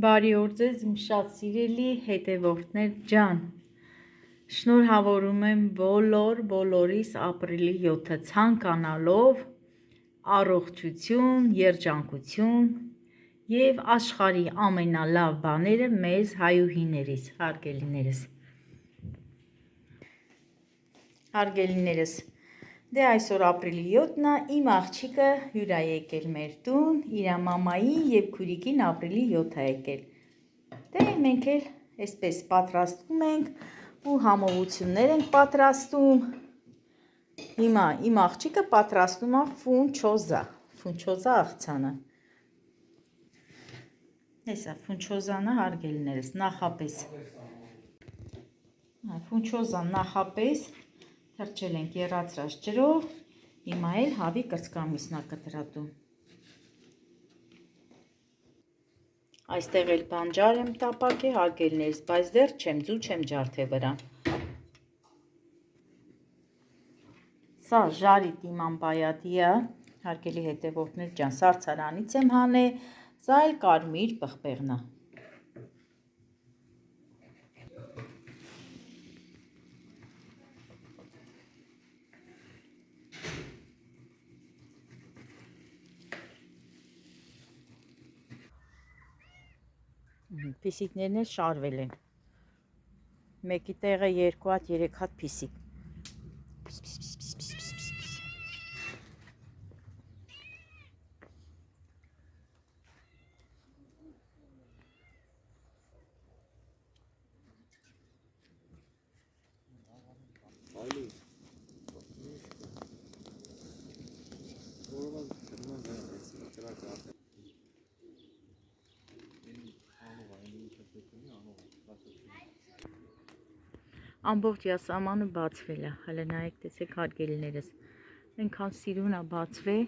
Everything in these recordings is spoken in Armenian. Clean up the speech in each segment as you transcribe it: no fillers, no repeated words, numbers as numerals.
Բարի օր ձեզ, իմ շատ սիրելի հետևորդներ ջան, շնորհավորում եմ բոլորիս ապրիլի 7-ը ցանկանալով առողջություն, երջանկություն և աշխարհի ամենալավ բաները մեզ հայուհիներիս, հարգելիներս, դե այսօր ապրիլի 7-ն է, իմ աղջիկը հյուր է եկել մեր տուն, իր մամայի և քույրիկին ապրիլի 7 է եկել, դե մենք էլ այսպես պատրաստվում ենք ու համովություններ ենք պատրաստում, հիմա իմ աղջիկը պատրաստում է ֆունչոզա աղցանը, հեսա ֆունչոզանը հարգելիներս, ֆունչոզան նախապես թրջել ենք եռացրած ջրով, հիմա էլ հավի կրծքամիսն է կտրատում, այստեղ էլ բանջար եմ տապակել հարգելիներս, բայց դեռ չեմ ձու, չեմ ջարդել վրան, սա ժարիտ իման բայադիա, հարգելի հետևորդներ ջան, սարցարանից եմ հանել, սա էլ կարմիր պղպեղն է, Փիսիկներն էլ շարվել են, մեկի տեղը 2 հատ, 3 հատ փիսիկ, ամբողջ յասամանը բացվել է, հələ նայեք տեսեք հարգելիներս, այնքան սիրուն է բացվել,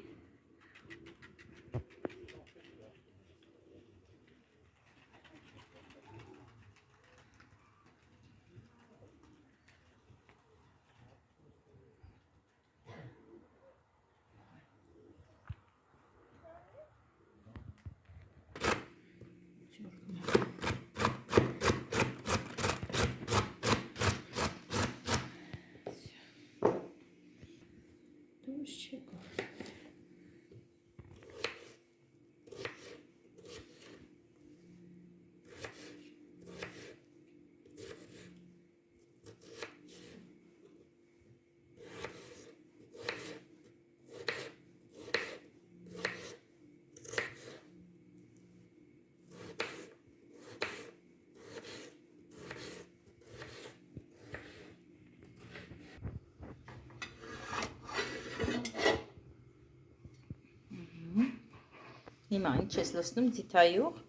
հիմա ինչ ես լսնում ձիթայյուղ,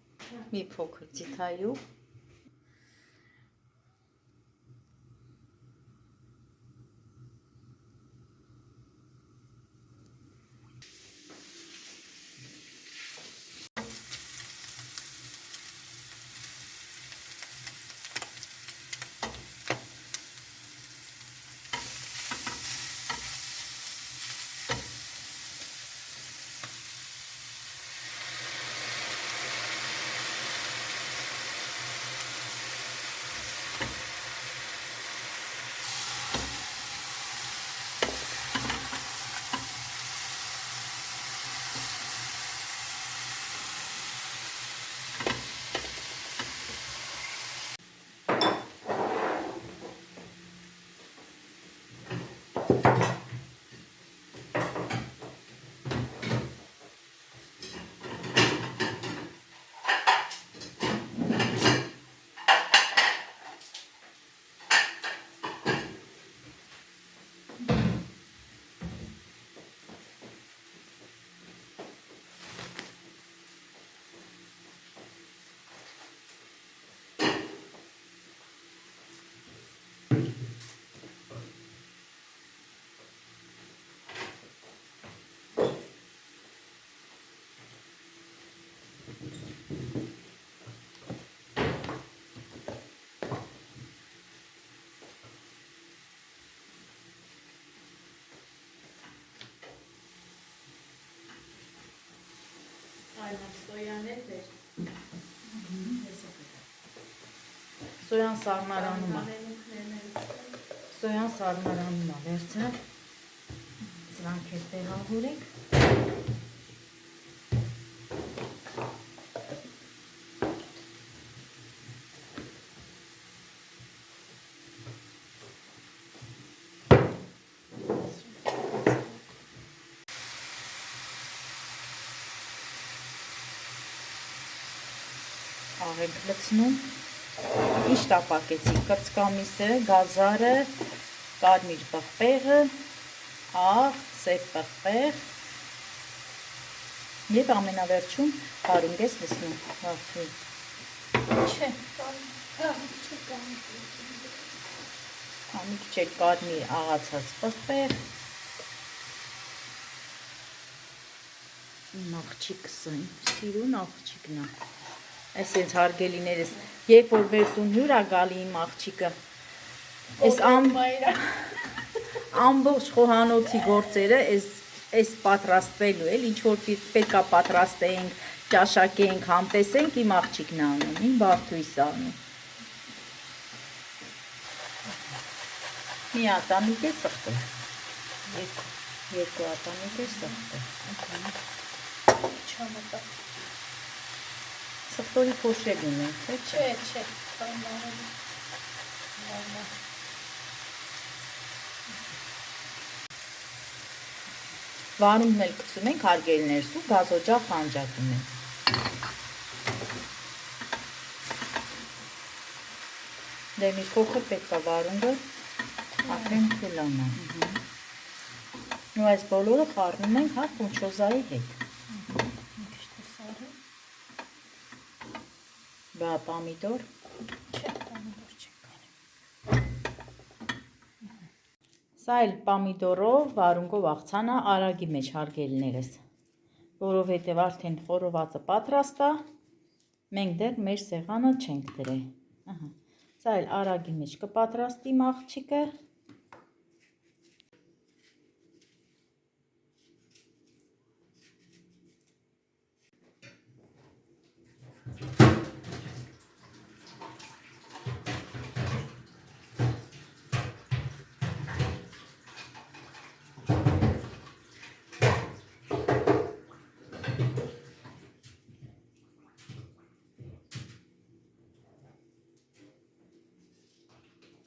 մի փոքր ձիթայյուղ, այլ սոյաներ վեր, Սոյան սառնարանում է։ Սոյան սառնարանում է վերցրել։ Սրանք էլ տեղավորենք։ Աղենք լցնում, ինչ տապակեցի, կրծկամիսը, գազարը, կարմիր պղպեղը, աղ, սև պղպեղ և ամենավերջում հարունգ ես լցնում, վարդուի։ Չէ, Համիք չէ կարմիր աղացած պղպեղ, աղջիկս այն, սիրուն աղջիկն է։ Այս ես հարգելիներս, երբ որ մեր տուն հյուր է գալի իմ աղջիկը, այս ամբողջ խոհանոցի գործերը այս պատրաստվելու էլ, ինչ որ պետք է պատրաստենք, ճաշակենք, համտեսենք, իմ աղջիկն է անում, իմ Բարդույս է անում։ Մի ատամիկ է սխտել, երկու ատամիկ է սխտել։ չամտա։ Սխտորի փոշել ունենք, թե չէ։ Չէ, Վարունգն էլ գցում ենք հարգելիներս ու գազօջախ անջատում ենք։ Դե մի փոքր պետք է վարունգը արդեն թելանա։ Ու այս բոլորը խառնում ենք հա ֆունչոզայի հետ։ Բա պամիդոր։ Չէ, պամիդոր չենք անում։ Սա էլ պամիդորով, վարունգով աղցան է արագի մեջ հարգելիներս, որովհետև արդեն խորովածը պատրաստ է, մենք դեռ մեր սեղանը չենք դրել։ Սա էլ արագի մեջ կպատրաստի իմ աղջիկը։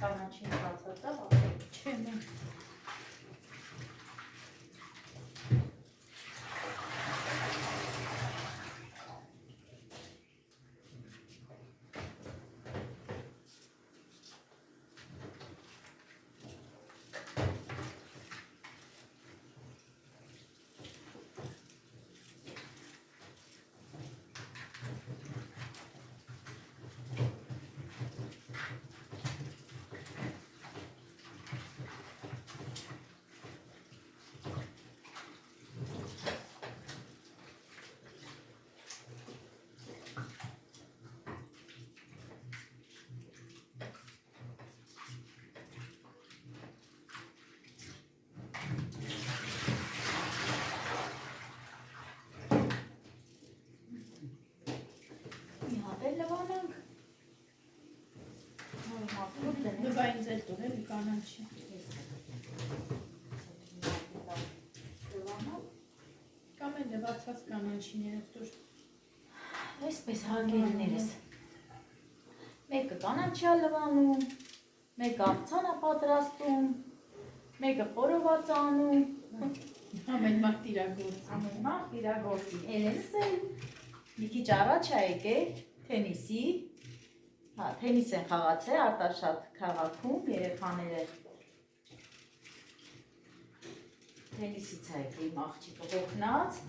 Կանաչին բացատա, Չէ, մենք նվային ձեր տուր էլի կանաչի։ Կամ էլ լվացած կանաչիները տուր։ Այսպես հարգելիներս, մեկը կանաչի է լվանում, մեկը աղցան է պատրաստում, մեկը խորոված անում, Ամեն մարդ իրագործում։ ամեն մարդ իրագործի։ Էլենս էլ մի քիչ առաջ է եկել թենիսի, թենիս են խաղացել Արտաշատ քաղաքում, երեխաները թենիսից է եկել իմ աղջիկը հոգնած,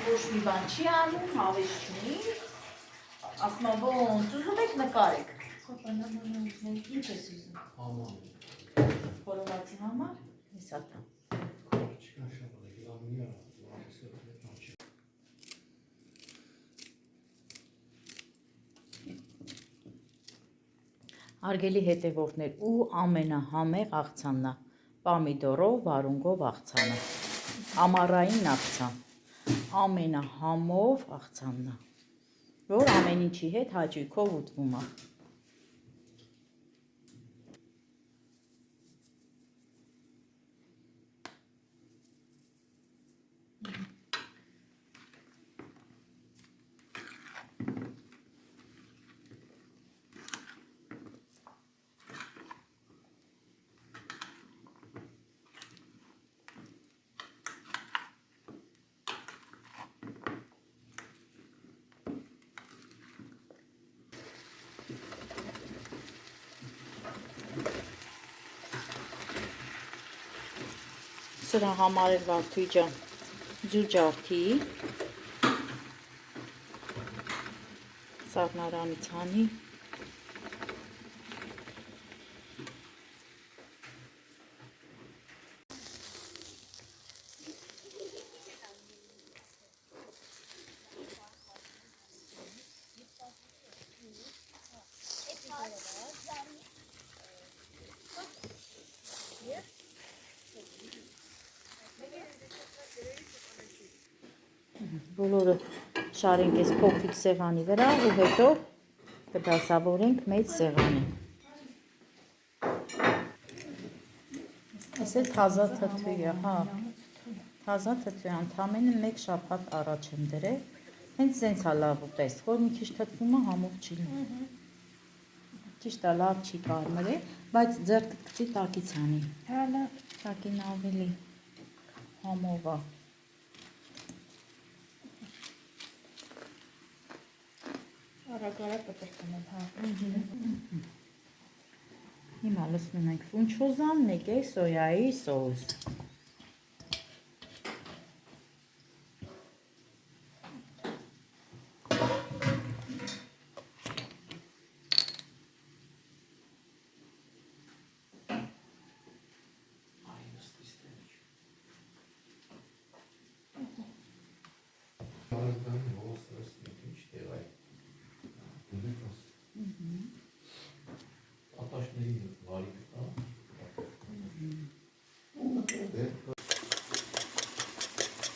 ոչ մի բան չի անում, հավես չունի, ասում է ոնց ուզում եք նկարեք։ Ինչ ես ուզում։ Խորովածի համար, հեսա տա։ Հարգելի հետևորդներ, ու ամենահամեղ աղցանն է, պամիդորով, վարունգով աղցանը, ամառային աղցան, ամենահամով աղցանն է։ որ ամեն ինչի հետ հաճույքով ուտվում է։ Սրա համար էլ Վարդուի ջան ջուր ջարդի սառնարանից հանի բոլորը շարենք այս փոքրիկ սեղանի վրա ու հետո կդասավորենք մեծ սեղանի։ Այս էլ թազա թթվի է, հա, թազա թթվի, ընդամենը մեկ շաբաթ առաջ եմ դրել, հենց սենց է լավ ուտես, որ մի քիչ թթվում է համով չի լինում, ճիշտ է լավ չի կարմրել, բայց ձեռքդ գցի տակից անի, տակին ավելի համով է։ Արագ-արագ կտրկում եմ, հա։ Հիմա լցնում ենք ֆունչոզան, մեկ է սոյայի սոուս։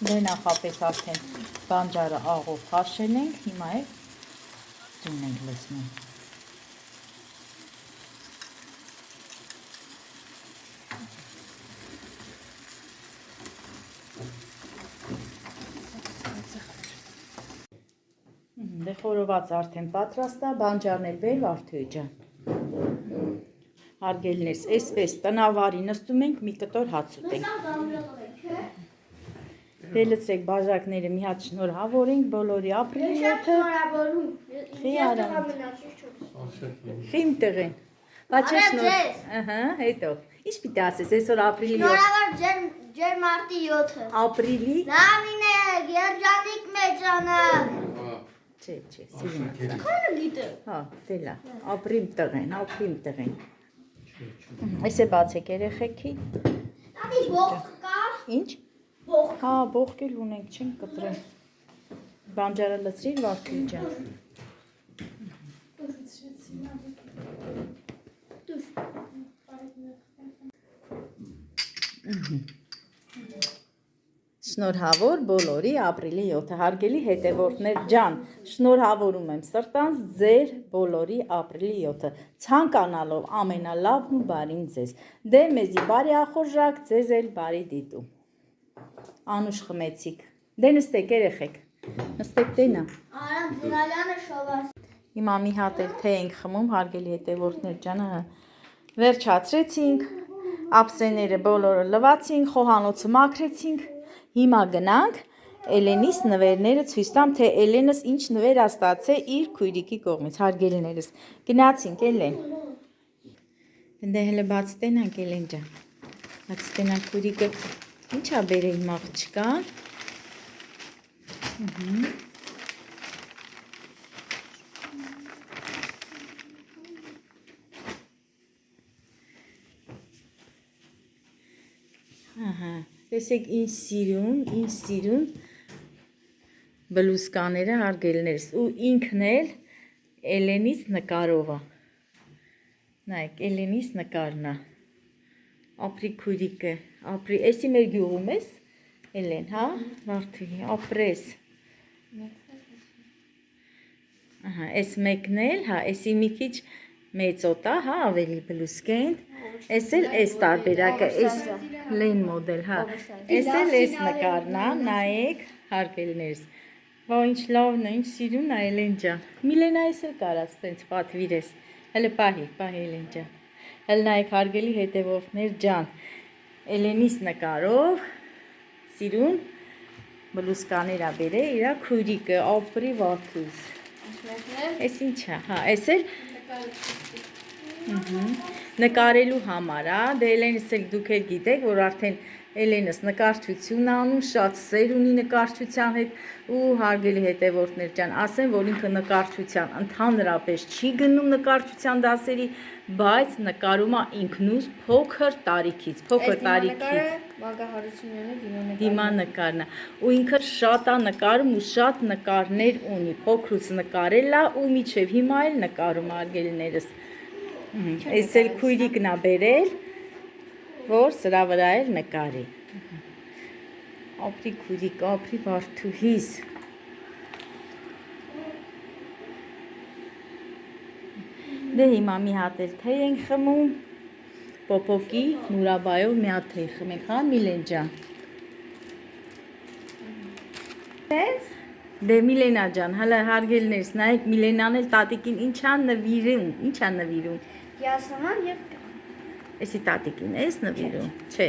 Դե նախապես արդեն բանջարը աղով խաշել ենք, հիմա է ձուն ենք լցնում։ Դե խորոված արդեն պատրաստ է, բանջարն էլ բեր Վարդուի ջան։ Հարգելիներս, այսպես տնավարի նստում ենք, մի կտոր հաց ուտենք։ Դե լցրեք բաժակները մի հատ շնորհավորենք բոլորի ապրիլի 7-ը։ Խիմ տղեն։ Բայց ես նոր, ըհը, հետո։ Ինչ պիտի ասես, այսօր ապրիլի 7։ Շնորհավոր ջեր մարտի 7-ը։ Ապրիլի։ Նամինե, երջանիկ մեծանակ։ Չէ, սիրուն։ Քանը գիտե։ Հա, դե լավ, ապրիմ տղեն։ Այս է բացեք երեխեքի։ Տատի բողք կա։ Ինչ։ Բողք։ Հա, բողք էլ ունենք, չենք կտրել։ Բանջարը լցրիր Վարդուի ջան։ Շնորհավոր բոլորի ապրիլի 7-ը, հարգելի հետևորդներ ջան, շնորհավորում եմ սրտանց ձեր բոլորի ապրիլի 7-ը, ցանկանալով ամենալավն ու բարին ձեզ, դե մեզի բարի ախորժակ, ձեզ էլ բարի դիտում, անուշ խմեցիք, դե նստեք երեխեք, նստեք դենա, Արամ Զուրալյանը շովաս։ հիմա մի հատ էլ թե ենք խմում, հարգելի հետևորդներ ջանը, վերջացրեցինք, ափսեները բոլորը լվացինք, խոհանոցը մաքրեցինք, հիմա գնանք Էլենիս նվերները ցույց տամ, թե Էլենս ինչ նվեր ա ստացել իր քույրիկի կողմից, հարգելիներս, գնացինք Էլեն, դե հələ բաց տենանք Էլեն ջան, բաց տենանք քույրիկը, ինչ ա բերել իմ աղջկան, ահա, տեսեք ինչ սիրուն բլուսկաները հարգելիներս ու ինքն էլ Էլենից նկարով է, նայեք Էլենից նկարն է, ապրի քույրիկը, ապրի, էսի մեր գյուղում ես Էլեն, հա, Վարդուի, ապրես, Ահա, այս մեկն էլ, հա, էսի մի քիչ մեծոտ է, հա, ավելի բլուսկեն։ Էս էլ էս տարբերակը, էս լեն մոդել, հա։ Էս էլ էս նկարն է, նայեք, հարգելիներս։ Ո ինչ լավն է, ինչ սիրուն է Էլեն ջան։ Միլենա էս էլ կարած տենց պատվիրես։ Հələ պահի Էլեն ջան։ Հələ նայեք հարգելի հետևորդներ ջան։ Էլենիս նկարով սիրուն բլուսկաներ ա բերել իր քույրիկը, ապրի վարդուս։ Էս ինչ է, հա, էս էլ նկարելու համար է, դե Էլենս էլ դուք էլ գիտեք, որ արդեն Էլենս նկարչություն անում, շատ սեր ունի նկարչության հետ ու հարգելի հետևորդներ ջան, ասեմ, որ ինքը նկարչության ընդհանրապես չի գնում նկարչության դասերի, բայց նկարում է ինքնուց փոքր տարիքից, Մագա Հարությունյանը դիմա նկարն է, ու ինքը շատ է նկարում ու շատ նկարներ ունի, փոքրուց նկարել է ու միջև հիմա էլ նկարում արգելիներս, էս էլ քույրիկն է բերել, որ սրա վրա էլ նկարի, ապրի քույրիկ, ապրի վարդուհիս, դե հիմա մի հատ էլ թեյ ենք խմում, պոպոկի նուրաբայով մի հատ թեյ խմենք, հա Միլեն ջան։ Դե Միլենա ջան, հələ հարգելիներս, նայեք Միլենան էլ տատիկին ինչ ա նվիրում։ Յասաման եւ Էսի տատիկին էս նվիրում, չէ,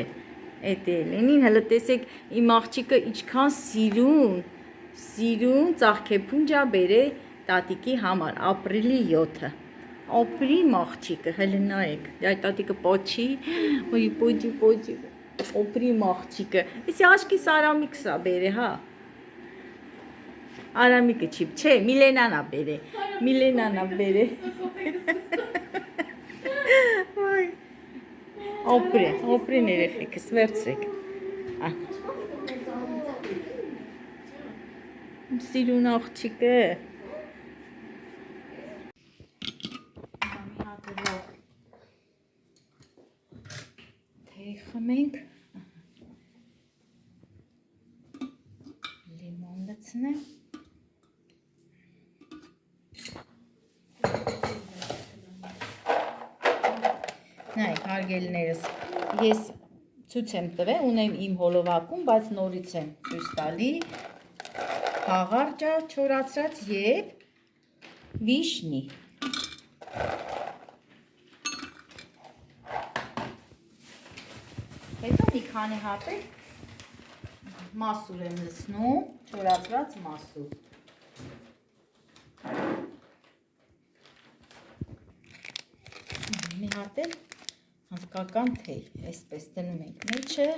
էդ Էլենին, հələ տեսեք իմ աղջիկը ինչքան սիրուն ծաղկեփունջ ա բերել տատիկի համար, ապրիլի 7-ը, ապրի աղջիկը, հələ նայեք, այդ տատիկը պոչի, պոչի, ապրի աղջիկը, էսի աչքիս Արամիկս ա բերել, հա, Արամիկը չի, չէ, Միլենան ա բերել, Ապրեն երեխեքս, վերցրեք, սիրուն աղջիկը, մի հատ թեյ խմենք, լիմոն լցնեմ, նայեք հարգելիներս, ես ցույց եմ տվել, ունեմ իմ հոլովակում, բայց նորից եմ ցույց տալի, խաղարջ ա չորացրած եւ վիշնի։ Հետո մի քանի հատիկ մասուր եմ լցնում, չորացրած մասուր։ Մի հատ էլ հատկական թեյ, այսպես դնում ենք մեջը։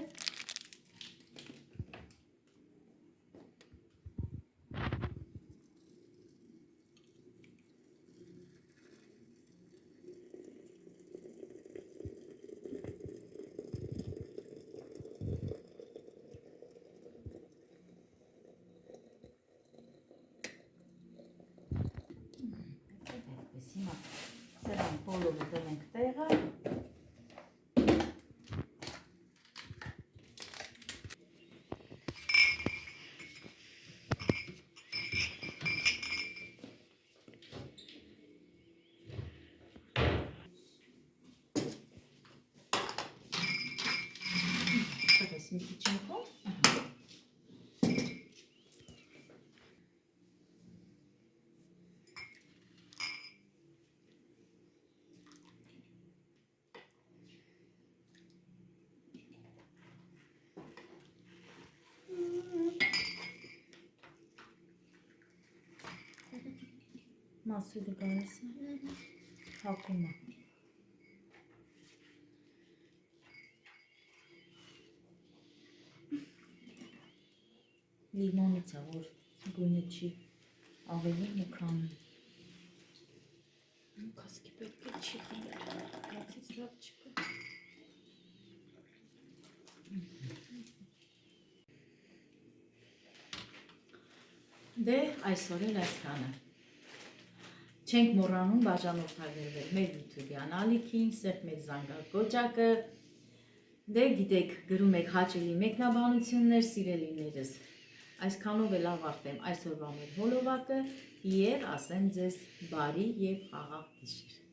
Սրան բոլորը դնենք տեղը։ Մի քիչ ընկով։ Մասուրը գալիս է, հակում է։ Լիմոնից է, որ գույնը չի ավելի մուքանում։ Կասկի պետք է չի խմել, կացից լավ չկա։ Դե այսօր էլ այսքանը։ Չենք մոռանում բաժանորդագրվել մեր YouTube-յան ալիքին, սեղմեք զանգակոճակը, դե գիտեք գրում եք հաճելի մեկնաբանություններ սիրելիներս, Այսքանով էլ ավարտեմ այսօրվա մեր հոլովակը եւ ասեմ ձեզ բարի եւ խաղաղ գիշեր։